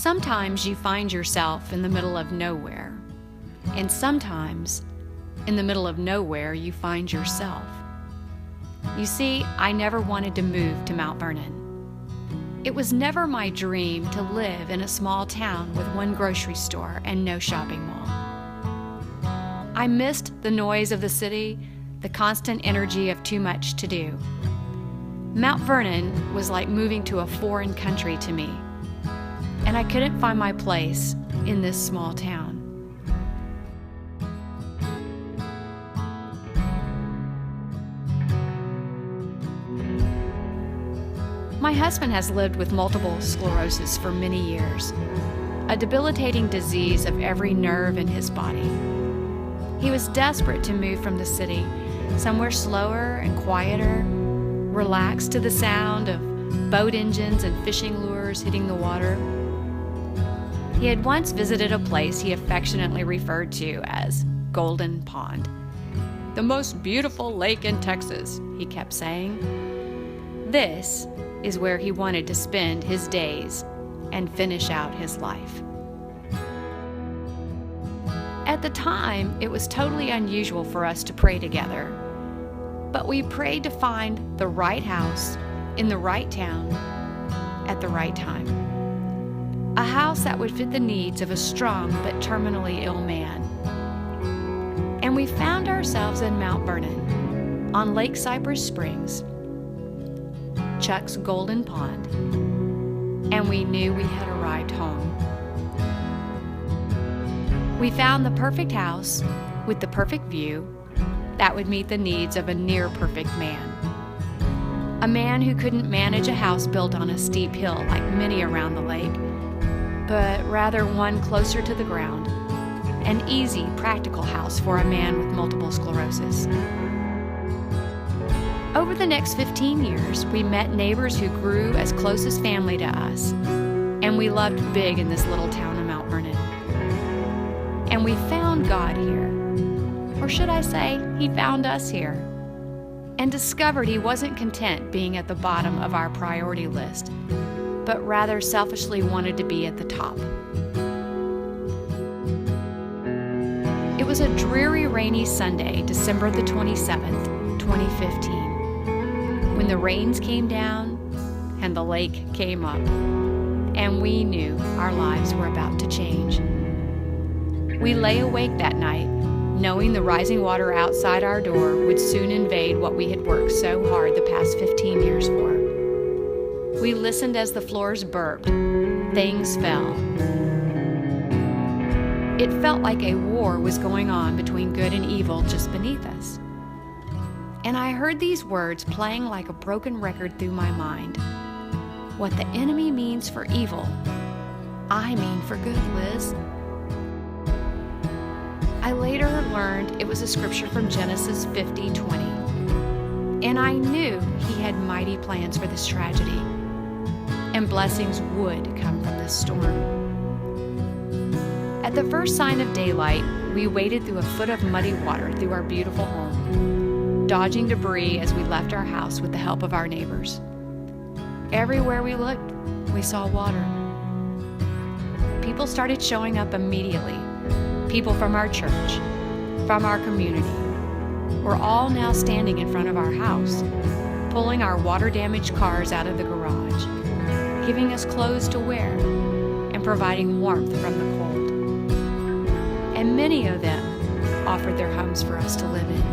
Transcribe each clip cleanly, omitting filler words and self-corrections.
Sometimes you find yourself in the middle of nowhere, and sometimes in the middle of nowhere you find yourself. You see, I never wanted to move to Mount Vernon. It was never my dream to live in a small town with one grocery store and no shopping mall. I missed the noise of the city, the constant energy of too much to do. Mount Vernon was like moving to a foreign country to me, and I couldn't find my place in this small town. My husband has lived with multiple sclerosis for many years, a debilitating disease of every nerve in his body. He was desperate to move from the city, somewhere slower and quieter, relaxed to the sound of boat engines and fishing lures hitting the water. He had once visited a place he affectionately referred to as Golden Pond. "The most beautiful lake in Texas," he kept saying. This is where he wanted to spend his days and finish out his life. At the time, it was totally unusual for us to pray together, but we prayed to find the right house in the right town at the right time. A house that would fit the needs of a strong but terminally ill man. And we found ourselves in Mount Vernon, on Lake Cypress Springs, Chuck's Golden Pond, and we knew we had arrived home. We found the perfect house with the perfect view that would meet the needs of a near-perfect man. A man who couldn't manage a house built on a steep hill like many around the lake, but rather one closer to the ground, an easy, practical house for a man with multiple sclerosis. Over the next 15 years, we met neighbors who grew as close as family to us, and we loved big in this little town of Mount Vernon. And we found God here, or should I say, He found us here, and discovered He wasn't content being at the bottom of our priority list, but rather selfishly wanted to be at the top. It was a dreary, rainy Sunday, December the 27th, 2015. When the rains came down and the lake came up, and we knew our lives were about to change. We lay awake that night, knowing the rising water outside our door would soon invade what we had worked so hard the past 15 years for. We listened as the floors burped, things fell. It felt like a war was going on between good and evil just beneath us. And I heard these words playing like a broken record through my mind. "What the enemy means for evil, I mean for good, Liz." I later learned it was a scripture from Genesis 50:20. And I knew He had mighty plans for this tragedy, and blessings would come from this storm. At the first sign of daylight, we waded through a foot of muddy water through our beautiful home, dodging debris as we left our house with the help of our neighbors. Everywhere we looked, we saw water. People started showing up immediately. People from our church, from our community. We're all now standing in front of our house, pulling our water-damaged cars out of the garage, giving us clothes to wear, and providing warmth from the cold. And many of them offered their homes for us to live in.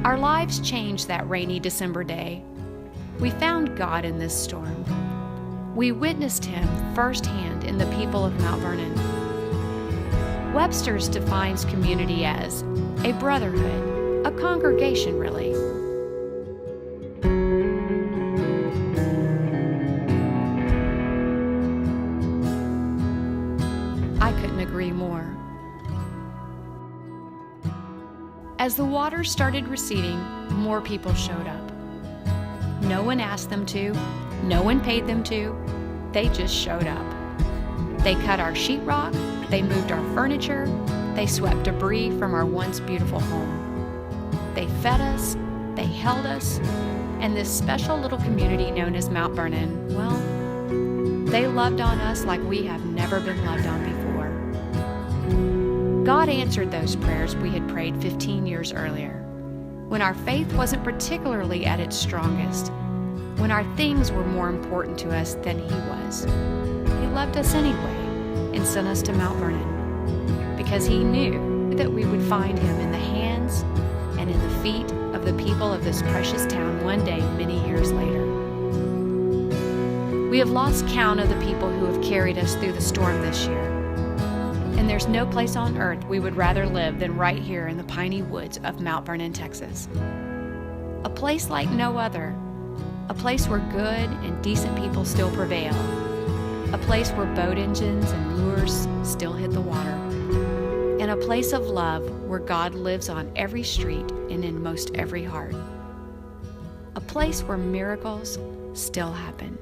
Our lives changed that rainy December day. We found God in this storm. We witnessed Him firsthand in the people of Mount Vernon. Webster's defines community as a brotherhood, a congregation, really. I couldn't agree more. As the water started receding, more people showed up. No one asked them to, no one paid them to, they just showed up. They cut our sheetrock, they moved our furniture, they swept debris from our once beautiful home. They fed us, they held us, and this special little community known as Mount Vernon, well, They loved on us like we have never been loved on before. God answered those prayers we had prayed 15 years earlier, when our faith wasn't particularly at its strongest, when our things were more important to us than He was. He loved us anyway and sent us to Mount Vernon, because He knew that we would find Him in the hands and in the feet of the people of this precious town one day many years later. We have lost count of the people who have carried us through the storm this year, and there's no place on earth we would rather live than right here in the piney woods of Mount Vernon, Texas. A place like no other, a place where good and decent people still prevail, a place where boat engines and lures still hit the water, and a place of love where God lives on every street and in most every heart. A place where miracles still happen.